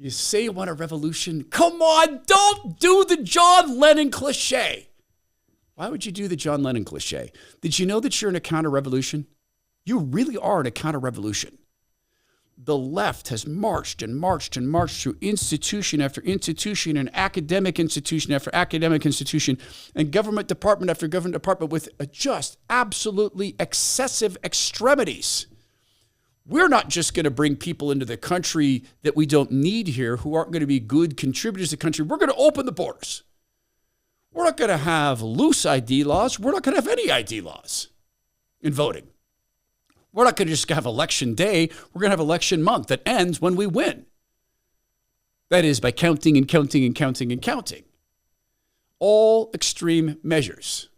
You say you want a revolution? Come on, don't do the John Lennon cliche. Why would you do the John Lennon cliche? Did you know that you're in a counter-revolution? You really are in a counter-revolution. The left has marched and marched and marched through institution after institution and academic institution after academic institution and government department after government department with just absolutely excessive extremities. We're not just going to bring people into the country that we don't need here who aren't going to be good contributors to the country. We're going to open the borders. We're not going to have loose ID laws. We're not going to have any ID laws in voting. We're not going to just have election day. We're going to have election month that ends when we win. That is by counting and counting and counting and counting. All extreme measures.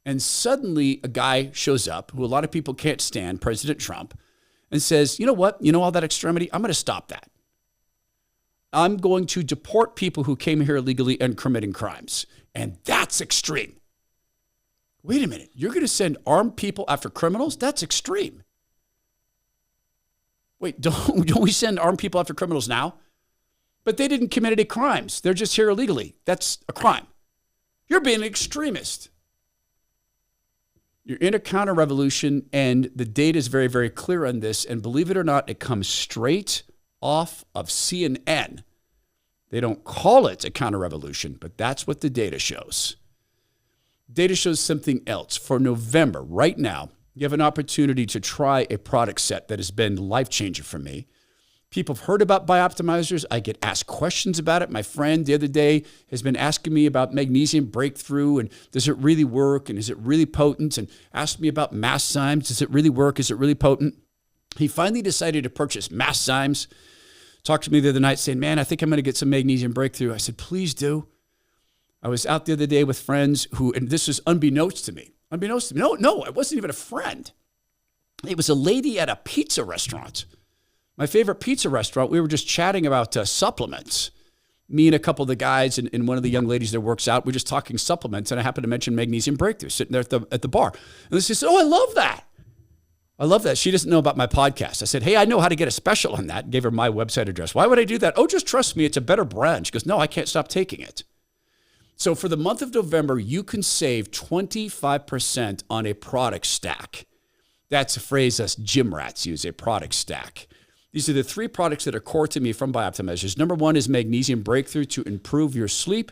And suddenly a guy shows up who a lot of people can't stand, President Trump, and says, you know what? You know all that extremity? I'm going to stop that. I'm going to deport people who came here illegally and committing crimes. And that's extreme. Wait a minute. You're going to send armed people after criminals? That's extreme. Wait, don't we send armed people after criminals now? But they didn't commit any crimes. They're just here illegally. That's a crime. You're being an extremist. You're in a counter-revolution, and the data is very, very clear on this. And believe it or not, it comes straight off of CNN. They don't call it a counter-revolution, but that's what the data shows. Data shows something else. For November, right now, you have an opportunity to try a product set that has been life-changing for me. People have heard about Bioptimizers. I get asked questions about it. My friend the other day has been asking me about magnesium breakthrough and does it really work and is it really potent, and asked me about Masszymes. Does it really work? Is it really potent? He finally decided to purchase Masszymes. Talked to me the other night saying, man, I think I'm going to get some magnesium breakthrough. I said, please do. I was out the other day with friends who, and this is unbeknownst to me. No, it wasn't even a friend. It was a lady at a pizza restaurant. My favorite pizza restaurant. We were just chatting about supplements. Me and a couple of the guys and one of the young ladies that works out, we're just talking supplements, and I happened to mention Magnesium Breakthrough sitting there at the bar. And she said, oh, I love that. I love that. She doesn't know about my podcast. I said, hey, I know how to get a special on that. Gave her my website address. Why would I do that? Oh, just trust me. It's a better brand. She goes, no, I can't stop taking it. So for the month of November, you can save 25% on a product stack. That's a phrase us gym rats use, a product stack. These are the three products that are core to me from Bioptimizers. Number one is Magnesium Breakthrough to improve your sleep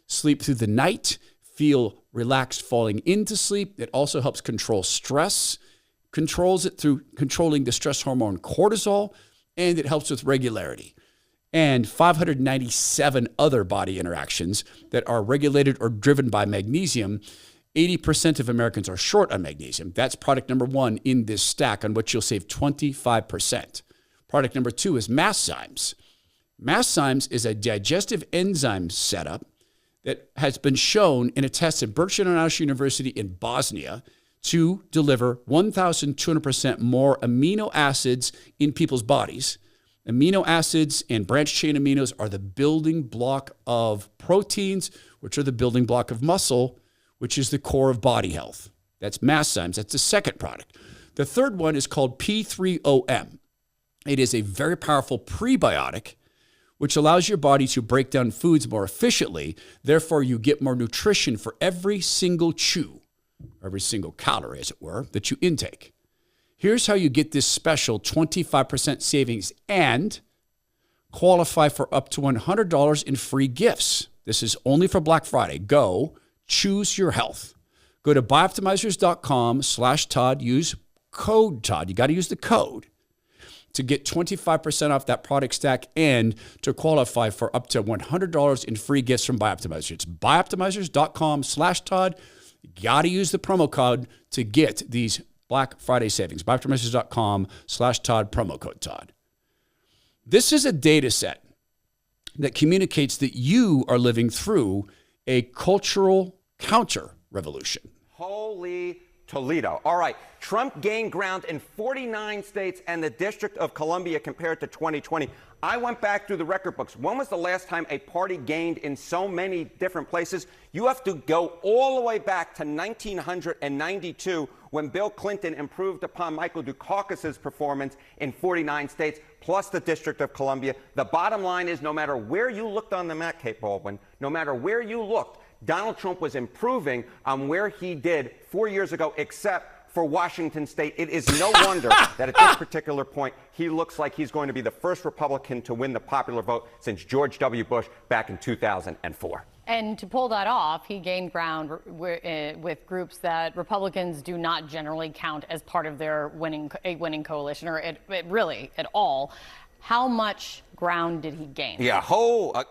through the night, feel relaxed falling into sleep. It also helps control stress, controls it through controlling the stress hormone cortisol, and it helps with regularity. And 597 other body interactions that are regulated or driven by magnesium. 80% of Americans are short on magnesium. That's product number one in this stack on which you'll save 25%. Product number two is Masszymes. Masszymes is a digestive enzyme setup that has been shown in a test at Berkshire University in Bosnia to deliver 1,200% more amino acids in people's bodies. Amino acids and branched chain aminos are the building block of proteins, which are the building block of muscle, which is the core of body health. That's Masszymes. That's the second product. The third one is called P3OM. It is a very powerful prebiotic, which allows your body to break down foods more efficiently. Therefore, you get more nutrition for every single chew, every single calorie, as it were, that you intake. Here's how you get this special 25% savings and qualify for up to $100 in free gifts. This is only for Black Friday. Go choose your health. Go to bioptimizers.com/Todd. Use code Todd. You got to use the code to get 25% off that product stack and to qualify for up to $100 in free gifts from Bioptimizers. It's bioptimizers.com/Todd. You got to use the promo code to get these Black Friday savings. Bioptimizers.com/Todd, promo code Todd. This is a data set that communicates that you are living through a cultural counter revolution. Holy Toledo. All right, Trump gained ground in 49 states and the District of Columbia compared to 2020. I went back through the record books. When was the last time a party gained in so many different places? You have to go all the way back to 1992 when Bill Clinton improved upon Michael Dukakis's performance in 49 states, plus the District of Columbia. The bottom line is no matter where you looked on the map, Kate Baldwin, no matter where you looked, Donald Trump was improving on where he did 4 years ago, except for Washington State. It is no wonder that at this particular point, he looks like he's going to be the first Republican to win the popular vote since George W. Bush back in 2004. And to pull that off, he gained ground with groups that Republicans do not generally count as part of their winning coalition, or really at all. How much ground did he gain? Yeah,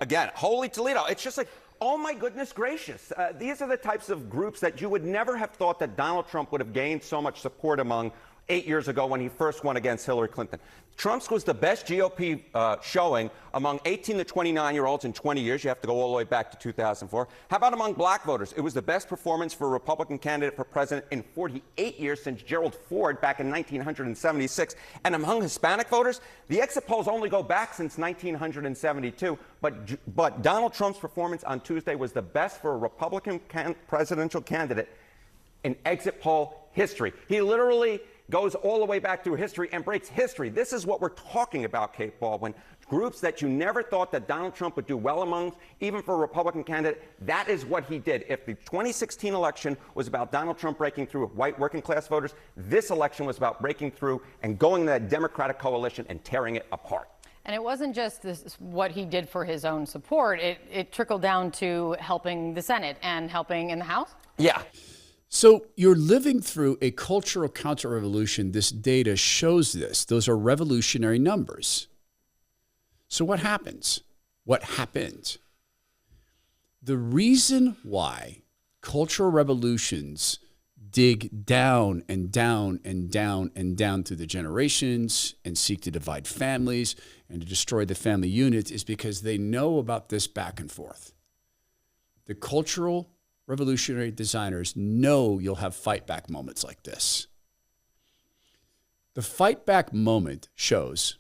again, holy Toledo. It's just like, oh my goodness gracious. These are the types of groups that you would never have thought that Donald Trump would have gained so much support among 8 years ago when he first won against Hillary Clinton. Trump's was the best GOP showing among 18 to 29-year-olds in 20 years. You have to go all the way back to 2004. How about among black voters? It was the best performance for a Republican candidate for president in 48 years since Gerald Ford back in 1976. And among Hispanic voters, the exit polls only go back since 1972. But Donald Trump's performance on Tuesday was the best for a Republican presidential candidate in exit poll history. He literally goes all the way back through history and breaks history. This is what we're talking about, Kate Baldwin. Groups that you never thought that Donald Trump would do well among, even for a Republican candidate, that is what he did. If the 2016 election was about Donald Trump breaking through with white working class voters, this election was about breaking through and going to that Democratic coalition and tearing it apart. And it wasn't just what he did for his own support. It trickled down to helping the Senate and helping in the House? Yeah. So you're living through a cultural counter-revolution. This data shows this. Those are revolutionary numbers. So what happens? What happened? The reason why cultural revolutions dig down and down and down and down through the generations and seek to divide families and to destroy the family unit is because they know about this back and forth. The cultural revolutionary designers know you'll have fight back moments like this. The fight back moment shows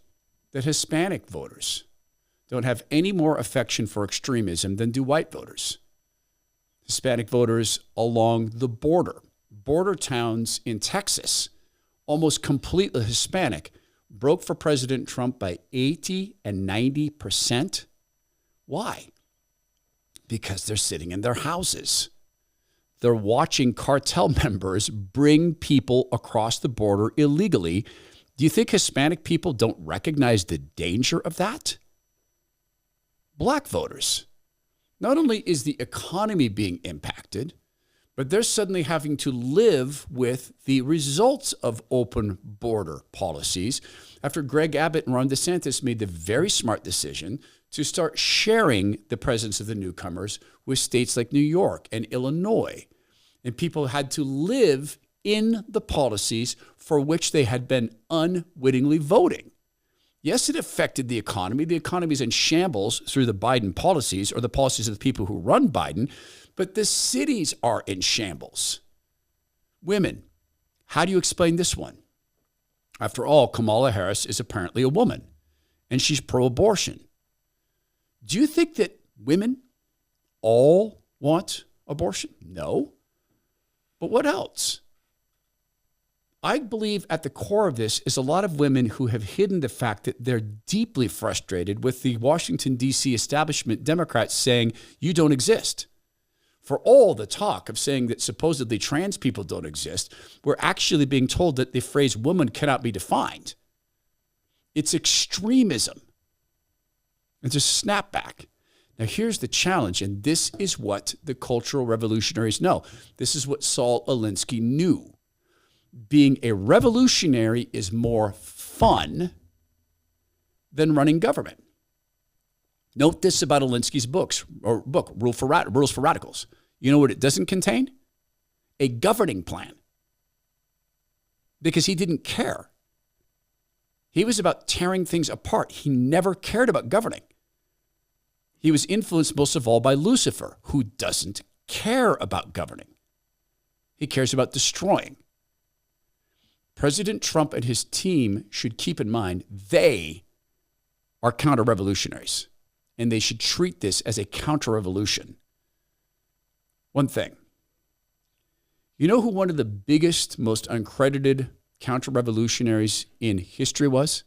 that Hispanic voters don't have any more affection for extremism than do white voters. Hispanic voters along the border towns in Texas, almost completely Hispanic, broke for President Trump by 80 and 90%. Why? Because they're sitting in their houses. They're watching cartel members bring people across the border illegally. Do you think Hispanic people don't recognize the danger of that? Black voters. Not only is the economy being impacted, but they're suddenly having to live with the results of open border policies after Greg Abbott and Ron DeSantis made the very smart decision to start sharing the presence of the newcomers with states like New York and Illinois. And people had to live in the policies for which they had been unwittingly voting. Yes, it affected the economy. The economy is in shambles through the Biden policies or the policies of the people who run Biden, but the cities are in shambles. Women, how do you explain this one? After all, Kamala Harris is apparently a woman, and she's pro-abortion. Do you think that women all want abortion? No. But what else? I believe at the core of this is a lot of women who have hidden the fact that they're deeply frustrated with the Washington, D.C. establishment Democrats saying you don't exist. For all the talk of saying that supposedly trans people don't exist, we're actually being told that the phrase woman cannot be defined. It's extremism. It's a snapback. Now, here's the challenge, and this is what the cultural revolutionaries know. This is what Saul Alinsky knew. Being a revolutionary is more fun than running government. Note this about Alinsky's book, Rules for Radicals. You know what it doesn't contain? A governing plan. Because he didn't care. He was about tearing things apart. He never cared about governing. He was influenced most of all by Lucifer, who doesn't care about governing. He cares about destroying. President Trump and his team should keep in mind they are counter-revolutionaries, and they should treat this as a counter-revolution. One thing. You know who one of the biggest, most uncredited counter-revolutionaries in history was?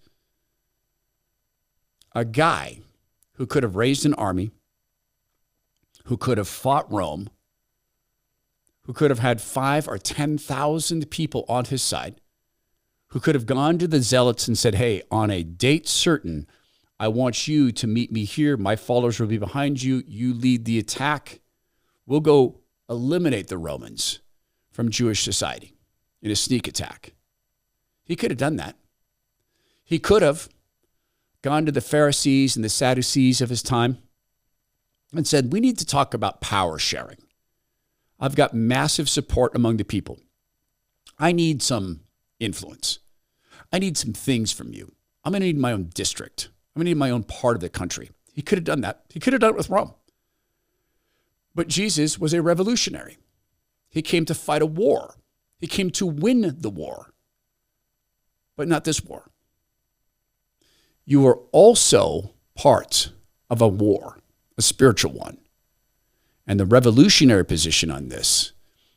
A guy who could have raised an army, who could have fought Rome, who could have had 5,000 or 10,000 people on his side, who could have gone to the zealots and said, hey, on a date certain, I want you to meet me here. My followers will be behind you. You lead the attack. We'll go eliminate the Romans from Jewish society in a sneak attack. He could have done that. He could have gone to the Pharisees and the Sadducees of his time and said, we need to talk about power sharing. I've got massive support among the people. I need some influence. I need some things from you. I'm going to need my own district. I'm going to need my own part of the country. He could have done that. He could have done it with Rome. But Jesus was a revolutionary. He came to fight a war. He came to win the war. But not this war. You are also part of a war, a spiritual one. And the revolutionary position on this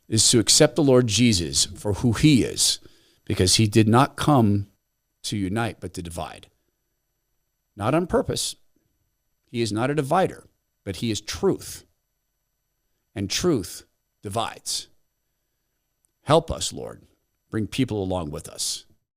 is to accept the Lord Jesus for who he is, because he did not come to unite, but to divide. Not on purpose. He is not a divider, but he is truth. And truth divides. Help us, Lord. Bring people along with us.